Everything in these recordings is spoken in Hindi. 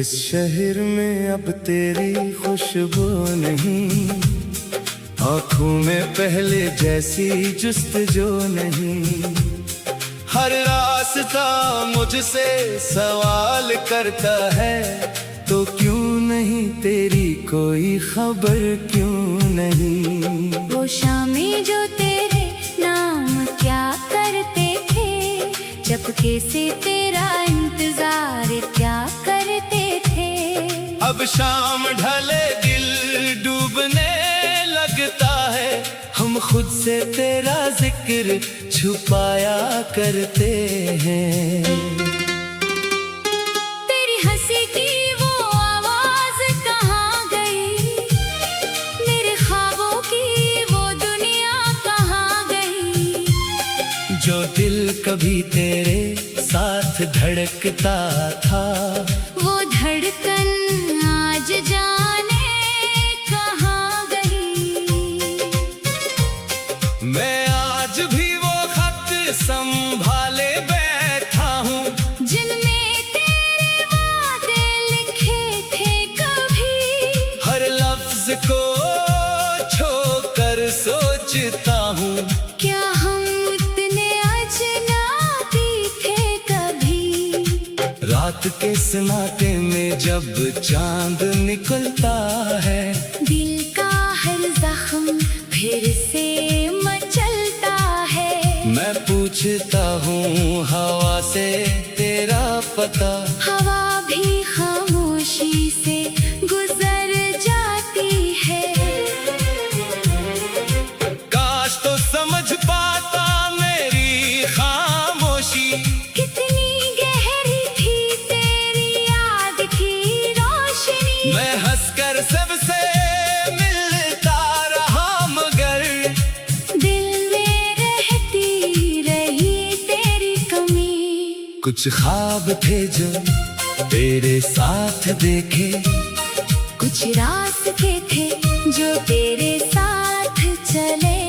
इस शहर में अब तेरी खुशबू नहीं, आँखों में पहले जैसी जुस्तजू नहीं। हर रास्ता मुझसे सवाल करता है, तो क्यों नहीं तेरी कोई खबर क्यों नहीं। वो शामें जो तेरे नाम क्या करते थे, चुपके से तेरा इंतजार क्या करते थे। अब शाम ढले दिल डूबने लगता है, हम खुद से तेरा जिक्र छुपाया करते हैं। तेरी हंसी की वो आवाज कहाँ गई, मेरे ख्वाबों की वो दुनिया कहाँ गई। जो दिल कभी तेरे साथ धड़कता था, वो धड़कन आज जाने कहाँ गई। मैं आज भी वो खत संभाले बैठा हूँ, जिनमें तेरे वादे लिखे थे कभी। हर लफ्ज को छोकर सोचता हूँ, क्या हम इतने अजनबी थे कभी। रात के सन्नाटे में जब चांद निकलता है, दिल का हर जख्म फिर से मचलता है। मैं पूछता हूँ हवा से तेरा पता, हवा भी खामोशी से गुजर जाती है। काश तो समझ पाता मेरी खामोशी, कितनी गहरी थी तेरी याद की रोशनी। मैं हंसकर सबसे मिलता रहा, मगर दिल में रहती रही तेरी कमी। कुछ ख्वाब थे जो तेरे साथ देखे, कुछ रास्ते थे जो तेरे साथ चले।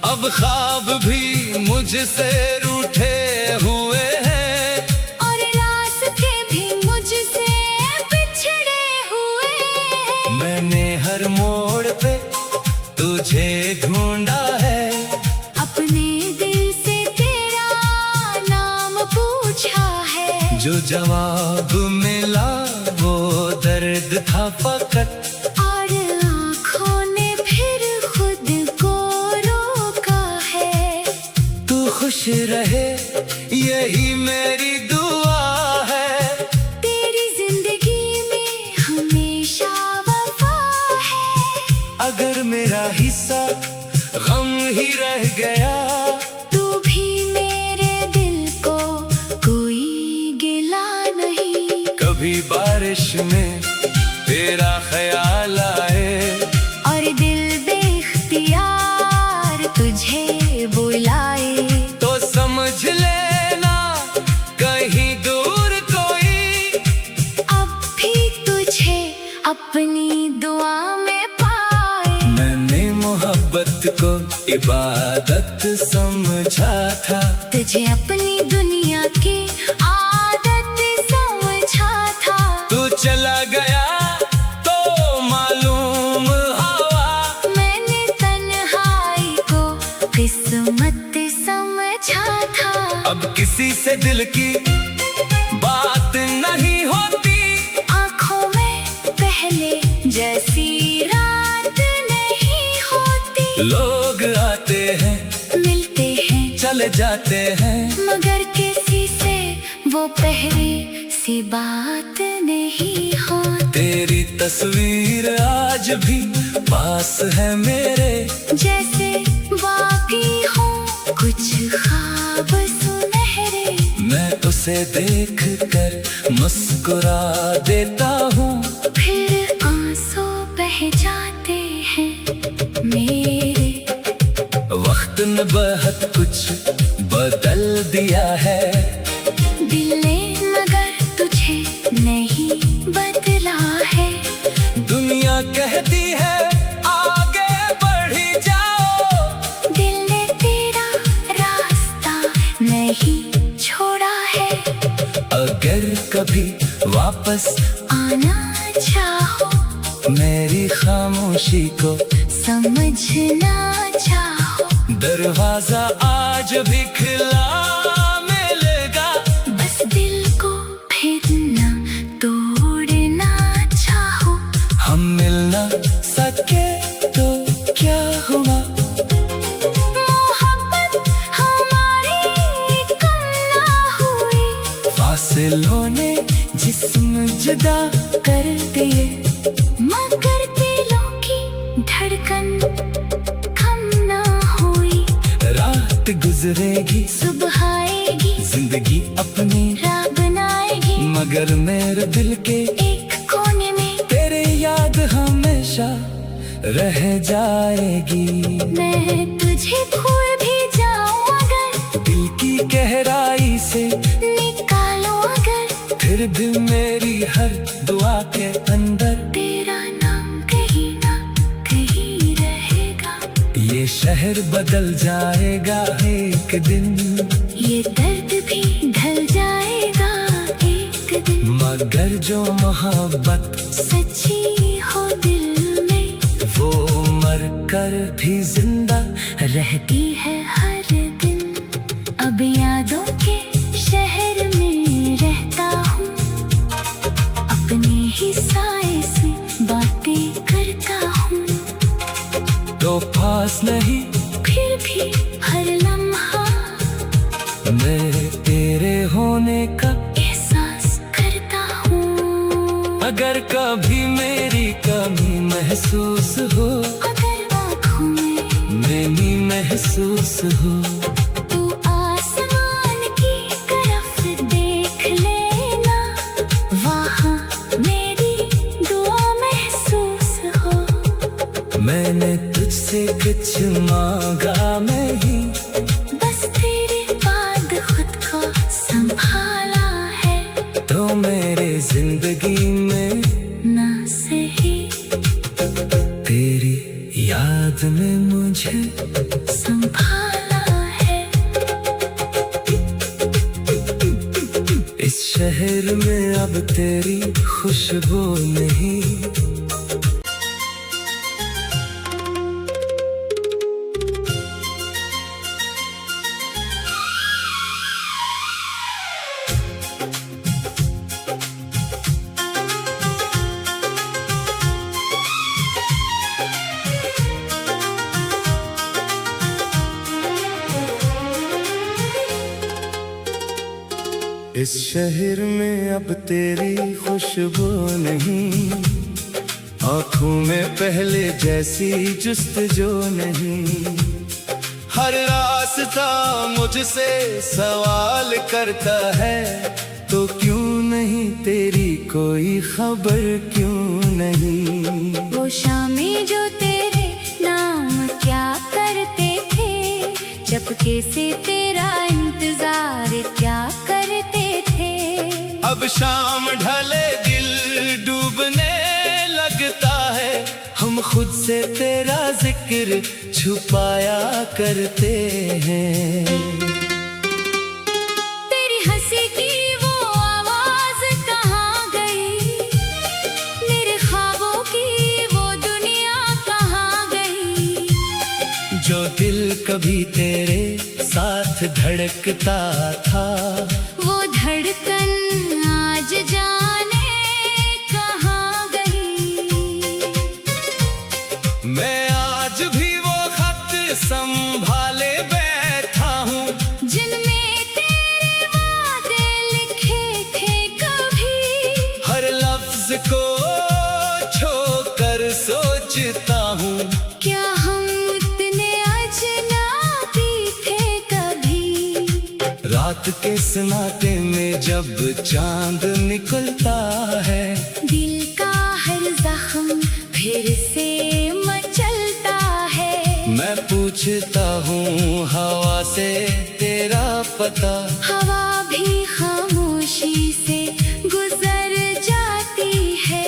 अब ख्वाब भी मुझसे रूठे हुए हैं, और रास्ते भी मुझसे बिछड़े हुए हैं। मैंने हर मोड़ पे तुझे ढूंढा है, अपने दिल से तेरा नाम पूछा है। जो जवाब मिला वो दर्द था फकत, और आँखों ने फिर खुद को रोका है। तू खुश रहे यही मेरी दुआ है, तेरी जिंदगी में हमेशा वफा है। अगर मेरा हिस्सा गम ही रह गया, तू भी मेरे दिल को कोई गिला नहीं। कभी बारिश में तेरा ख्याल आए, और दिल बेख्तियार तुझे बुलाए, तो समझ लेना कहीं दूर कोई अब भी तुझे अपनी दुआ में पाए। मैंने मोहब्बत को इबादत समझा था, तुझे अपनी दुनिया की आदत समझा था। तू चला गया तो मालूम हवा, मैंने तन्हाई को किस्मत समझा था। अब किसी से दिल की बात नहीं होती, आँखों में पहले जैसी रात नहीं होती। लोग आते हैं मिलते हैं चले जाते हैं, मगर किसी से वो पहले सी बात नहीं होती। तेरी तस्वीर आज भी पास है मेरे, जैसे बाकी हो कुछ ख्वाब सुनहरे। मैं उसे देख कर मुस्कुरा देता हूँ, फिर आंसू बह जाते हैं मेरे। वक्त ने बहुत कुछ बदल दिया है, दिल ने मगर तुझे नहीं बदला है। दुनिया कहती है आगे बढ़ी जाओ, दिल ने तेरा रास्ता नहीं छोड़ा है। अगर कभी वापस आ को समझना चाहो, दरवाजा आज भी खुला मिलेगा। बस दिल को भेदना तोड़ना चाहो। हम मिल ना सके तो क्या हुआ, मोहब्बत हमारी कम ना हुई। फासिलों ने जिस्म जुदा कर दिए, मगर दिलों की धड़कन कम ना हुई। रात गुजरेगी सुबह आएगी, जिंदगी अपनी राह बनाएगी, मगर मेरे दिल के एक कोने में तेरे याद हमेशा रह जाएगी। मैं तुझे भूल भी जाऊं अगर, दिल की गहराई से निकालो अगर, फिर भी मेरी हर दुआ के अंदर तेरा नाम कहीं ना कहीं रहेगा। ये शहर बदल जाएगा एक दिन, ये दर्द भी ढल जाएगा एक दिन, मगर जो मोहब्बत सच्ची हो दिल में, वो मर कर भी जिंदा रहती है हर दिन। अब यादों के शहर में रहता हूँ, अपने ही साए से बातें करता हूँ। तो पास नहीं फिर भी हर लम्हा मैं तेरे होने का, एहसास करता हूँ। अगर कभी मेरी कमी महसूस हो, अगर आँखों में नैनी महसूस हो, तू आसमान की तरफ देख लेना, वहाँ मेरी दुआ महसूस हो। मैंने तुझसे कुछ मांगा नहीं, बस तेरे बाद खुद को संभाला है, तो मेरे जिंदगी में ना सही तेरी याद में मुझे संभाला है। इस शहर में अब तेरी खुशबू नहीं। इस शहर में अब तेरी खुशबू नहीं, आँखों में पहले जैसी जुस्तजू नहीं। हर रास्ता मुझसे सवाल करता है, तो क्यों नहीं तेरी कोई खबर क्यों नहीं। वो शामें जो तेरे नाम क्या करते थे, चपके से तेरा इंतजार क्या करते थे। अब शाम ढले दिल डूबने लगता है, हम खुद से तेरा जिक्र छुपाया करते हैं। तेरी हंसी की वो आवाज कहाँ गई, मेरे ख्वाबों की वो दुनिया कहाँ गई। जो दिल कभी तेरे साथ धड़कता था, वो धड़कन आज जाने कहाँ गई। मैं आज भी वो खत संभाले बैठा हूँ, जिनमें तेरे वादे लिखे थे कभी। हर लफ्ज को छोकर सोचता हूँ, क्या हम इतने अजनबी थे कभी। रात के सन्नाटे में जब चांद निकलता है, दिल का हर जख्म फिर से मचलता है। मैं पूछता हूँ हवा से तेरा पता, हवा भी खामोशी से गुजर जाती है।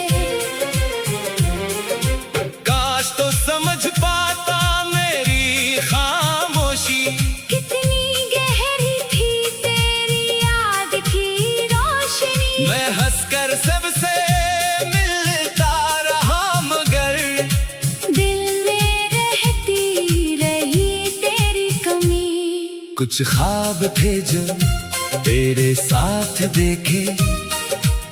काश तो समझ पाता मेरी खामोशी, कितनी गहरी थी तेरी याद की रोशनी। मैं हंसकर सबसे मिलता रहा, मगर दिल कुछ ख्वाब थे जो तेरे साथ देखे,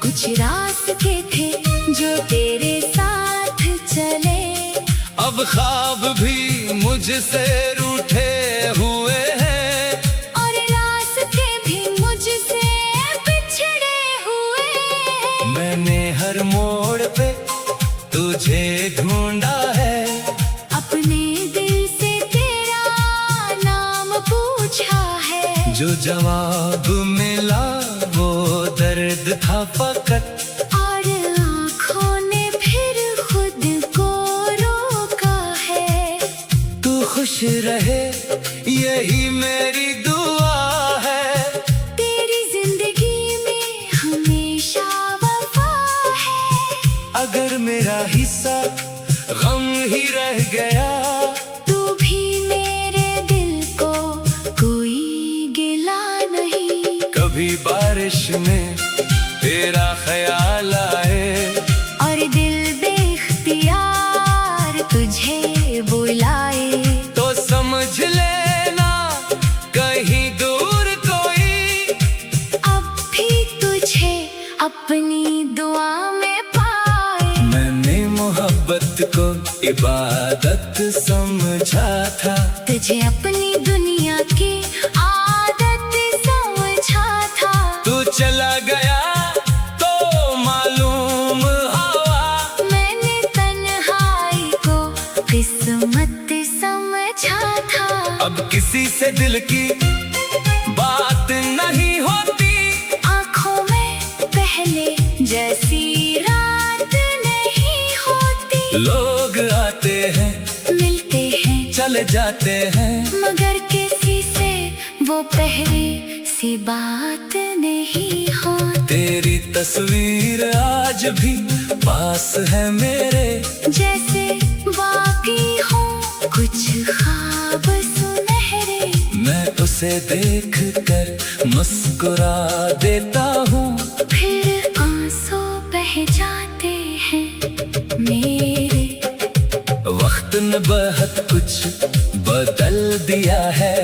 कुछ रास्ते थे जो तेरे साथ चले। अब ख्वाब भी मुझसे रूठे हुए हैं, और रास्ते भी मुझसे बिछड़े हुए हैं। मैंने हर मोड़ पे तुझे ढूंढा है, अपने दिल से तेरा नाम पूछा है। जो जवाब मिला वो दर्द था फकत, और आँखों ने फिर खुद को रोका है। तू खुश रहे यही मेरी दुआ है, तेरी जिंदगी में हमेशा वफा है। अगर मेरा हिस्सा गम ही रह गया, तू भी मेरे दिल को कोई गिला नहीं। कभी बारिश में तेरा ख्याल आए, और दिल बेख्तियार तुझे बुलाए, तो समझ लेना कहीं दूर कोई अब भी तुझे अपनी दुआ में पाए। मैंने मोहब्बत को इबादत समझा था, तुझे अपनी दुनिया की आदत समझा था। तू चला गया तो मालूम हुआ, मैंने तन्हाई को किस्मत समझा था। अब किसी से दिल की बात नहीं होती, आँखों में पहले जैसी रात नहीं होती। लोग आते हैं मिलते हैं चले जाते हैं, मगर किसी से वो पहले सी बात नहीं होती। तेरी तस्वीर आज भी पास है मेरे, जैसे बाकी हो कुछ ख्वाब सुनहरे। मैं उसे देख कर मुस्कुरा देता हूँ, फिर आंसू बह जाते हैं मेरे। वक्त ने बहुत कुछ बदल दिया है,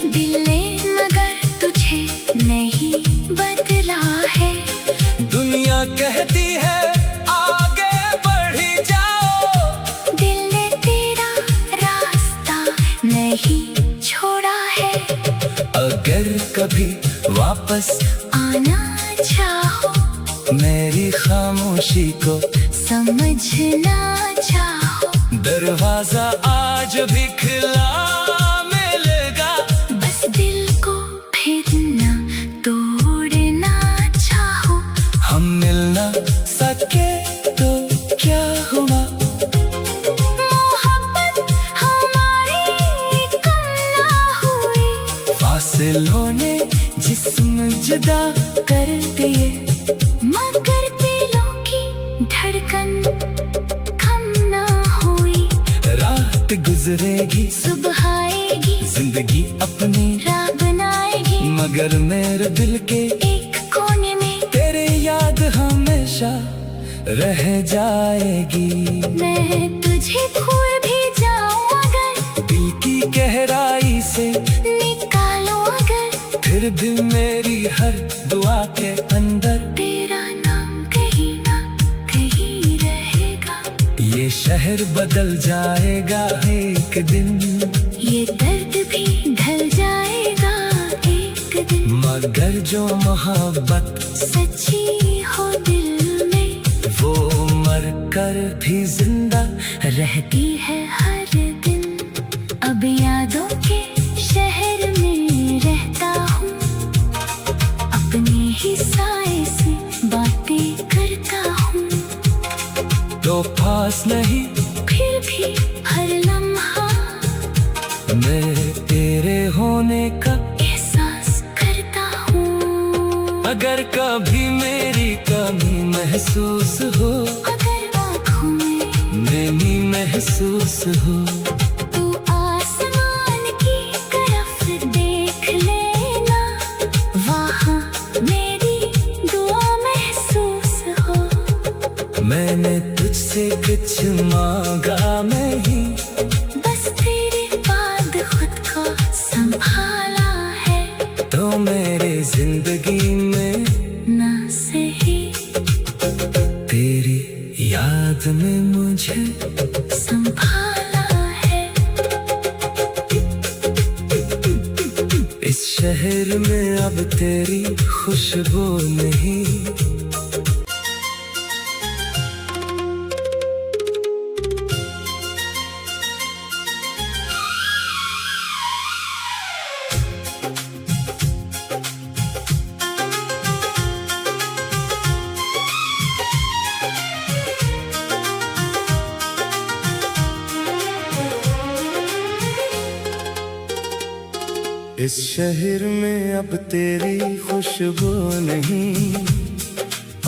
दिल ने मगर तुझे नहीं बदला है। दुनिया कहती है आगे बढ़ी जाओ, दिल ने तेरा रास्ता नहीं छोड़ा है। अगर कभी वापस आना चाहो, मेरी खामोशी को समझना चाहो, दरवाजा आज भी खुला मिलेगा। बस दिल को फिर न तोड़ना चाहो। हम मिल ना सके तो क्या हुआ, मोहब्बत हमारी कम ना हुई। फासिलों ने जिस्म जुदा कर दिए, मगर दिलों की धड़कन कम ना हुई। रात गुजरेगी सुबह आएगी, जिंदगी अपनी राह बनाएगी, मगर मेरे दिल के एक कोने में तेरे याद हमेशा रह जाएगी। मैं तुझे भूल भी जाऊं अगर, दिल की गहराई से निकालो अगर, फिर भी मेरी हर दुआ के अंदर तेरा नाम कहीं ना कहीं रहेगा। ये शहर बदल जाएगा एक दिन, ये दर्द भी ढल जाएगा एक दिन। मगर जो मोहब्बत सच्ची हो दिल में, वो मर कर भी जिंदा रहती है हर दिन। अब यादों के शहर में रहता हूँ, अपने ही साए से बातें करता हूँ। तो पास नहीं फिर भी हर लम्हा मैं तेरे होने का, एहसास करता हूँ। अगर कभी मेरी कमी महसूस हो, अगर आँखों में नैनी महसूस हो, तू आसमान की तरफ देख लेना, वहाँ मेरी दुआ महसूस हो। मैंने तुझसे कुछ मांगा नहीं, बस तेरे बाद खुद को संभाल इस शहर में अब तेरी खुशबू नहीं। इस शहर में अब तेरी खुशबू नहीं,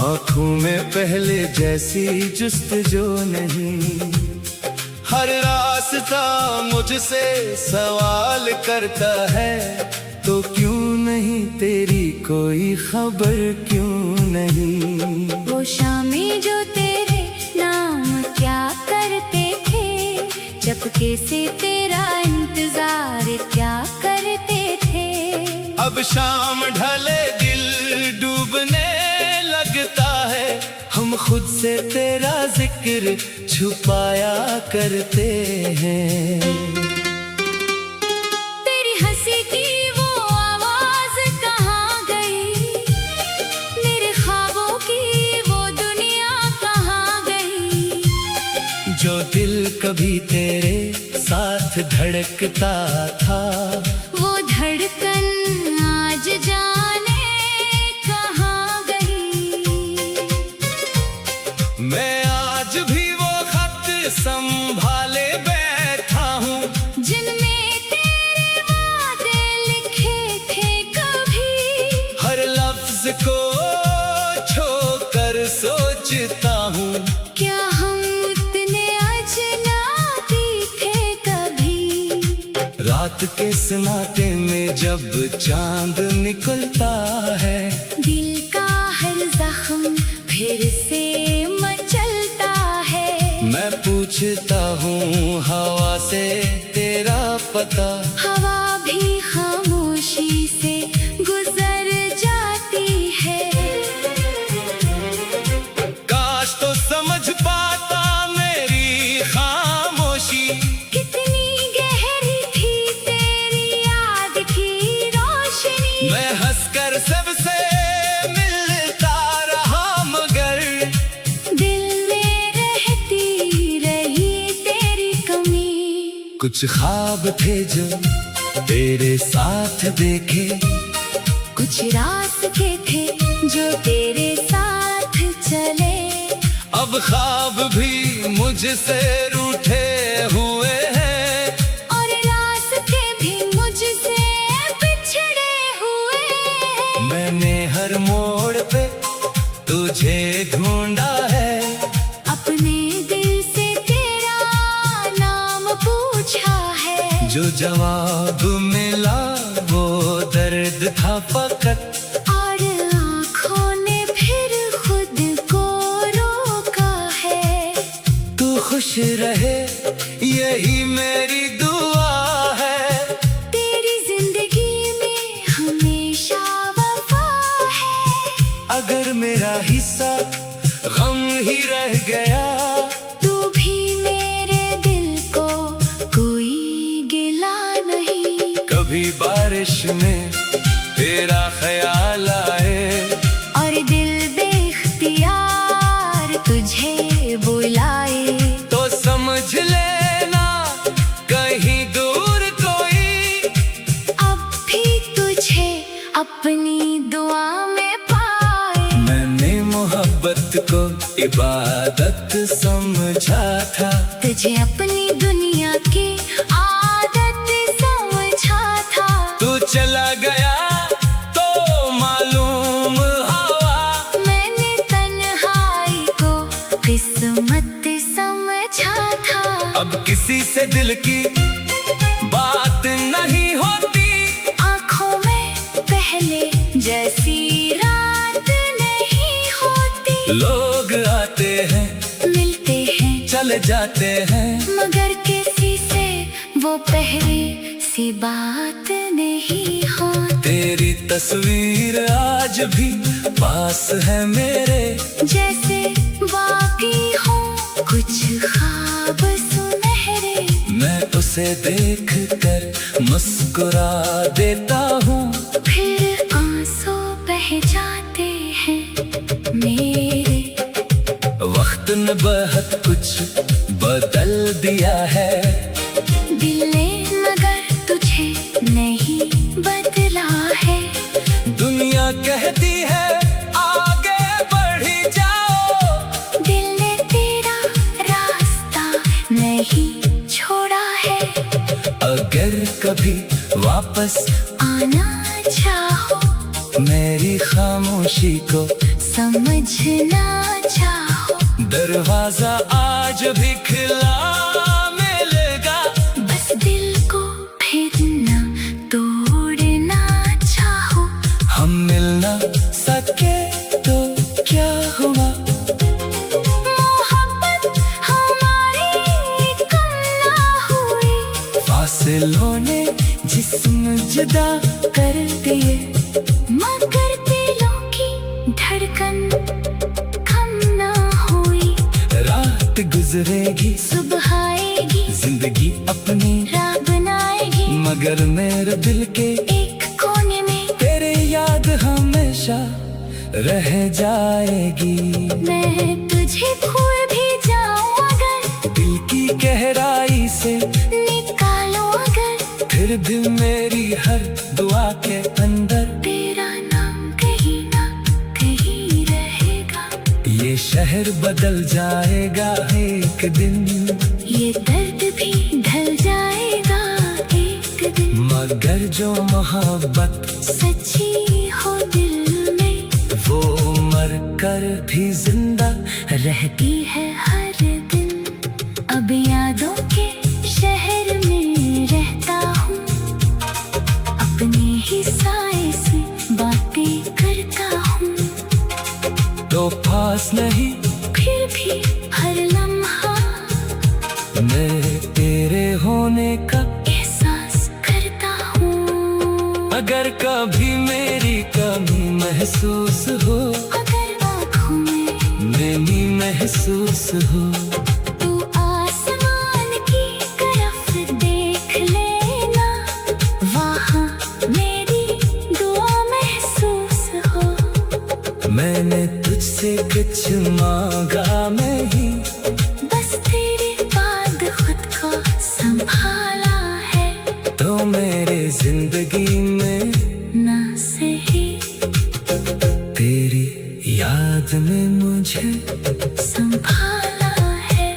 आँखों में पहले जैसी जुस्तजू नहीं। हर रास्ता मुझसे सवाल करता है, तो क्यों नहीं तेरी कोई खबर क्यों नहीं। वो शामें जो तेरे नाम क्या करते थे, चुपके से तेरा इंतजार क्या करते थे। अब शाम ढले दिल डूबने लगता है, हम खुद से तेरा जिक्र छुपाया करते हैं। तेरी हंसी की वो आवाज कहाँ गई, मेरे ख्वाबों की वो दुनिया कहाँ गई। जो दिल कभी तेरे साथ धड़कता था, वो धड़कन आज जाने कहाँ गई। मैं आज भी वो खत संभाले बैठा हूँ, जिनमें तेरे वादे लिखे थे कभी। हर लफ्ज को छोकर सोचता हूँ, क्या हम इतने अजनबी थे कभी। रात के सन्नाटे में जब चांद निकलता है, दिल का हर जख्म फिर से मचलता है। मैं पूछता हूँ हवा से तेरा पता, हवा भी खामोशी से गुजर जाती है। काश तो समझ पाता मेरी खामोशी, कितनी गहरी थी तेरी याद की रोशनी। मैं हंसकर सबसे मिलता रहा, मगर दिल में रहती रही तेरी कमी। कुछ ख्वाब थे जो तेरे साथ देखे, कुछ रास्ते थे जो तेरे साथ चले। अब ख्वाब भी मुझसे रूठे हुए हैं, और रास्ते भी मुझसे बिछड़े हुए हैं। मैंने हर मोड़ पे तुझे ढूंढा है, अपने दिल से तेरा नाम पूछा है। जो जवाब मिला वो दर्द था फकत, और आँखों ने फिर खुद को रोका है। तू खुश रहे यही मेरी दुआ है, तेरी जिंदगी में हमेशा वफा है। अगर मेरा हिस्सा गम ही रह गया, तू भी मेरे दिल को कोई गिला नहीं। कभी बारिश में तेरा ख्याल आए, और दिल बेख्तियार तुझे बुलाए, तो समझ लेना कहीं दूर कोई अब भी तुझे अपनी दुआ में पाए। मैंने मोहब्बत को इबादत समझा था, तुझे अपनी दुनिया की आदत समझा था। तू चला गया तो मालूम हवा, मैंने तन्हाई को किस्मत समझा था। अब किसी से दिल की बात नहीं होती, आँखों में पहले जैसी रात नहीं होती। लोग आते हैं मिलते हैं चले जाते हैं, मगर किसी से वो पहले सी बात नहीं होती। तेरी तस्वीर आज भी पास है मेरे, जैसे बाकी हो कुछ ख्वाब सुनहरे। मैं उस उसे देख कर मुस्कुरा देता हूँ। फिर आंसू बह जाते हैं मेरे। वक्त ने बहुत कुछ बदल दिया है, दिल ने मगर तुझे नहीं बदला है। दुनिया कहती है आगे बढ़ी जाओ, दिल ने तेरा रास्ता नहीं छोड़ा है। अगर कभी वापस आना चाहो, मेरी खामोशी को समझना चाहो, दरवाजा आज भी खुला मिलेगा। बस दिल को फिर न तोड़ना चाहो। हम मिल ना सके तो क्या हुआ, मोहब्बत हमारी कम ना हुई। फासिलों ने जिस्म जुदा कर दिए, मगर दिलों की धड़कन कम ना हुई। रात गुजरेगी सुबह आएगी, जिंदगी अपनी राह बनाएगी, मगर मेरे दिल के एक कोने में तेरे याद हमेशा रह जाएगी। मैं तुझे भूल भी जाऊं अगर, दिल की गहराई से निकालो अगर, फिर भी मेरी हर दुआ के अंदर तेरा नाम कहीं ना कहीं रहेगा। ये शहर बदल जाएगा एक दिन, ये दर्द भी ढल जाएगा एक दिन। मगर जो मोहब्बत सच्ची हो दिल में, वो मर कर भी जिंदा रहती है हर दिन। अब यादों के शहर में रहता हूँ, अपने ही साए से बातें करता हूँ। तो पास नहीं फिर भी हर लम्हा मैं तेरे होने का, एहसास करता हूँ। अगर कभी मेरी कमी महसूस हो, अगर आँखों में नमी महसूस हो, तू आसमान की तरफ देख लेना, वहाँ मेरी दुआ महसूस हो। मैंने तुझसे कुछ मांगा नहीं, बस तेरे बाद खुद को संभाला है। तो मेरे जिंदगी में ना सही तेरी याद में मुझे संभाला है।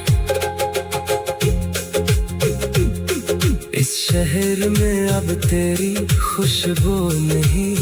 इस शहर में अब तेरी खुशबू नहीं,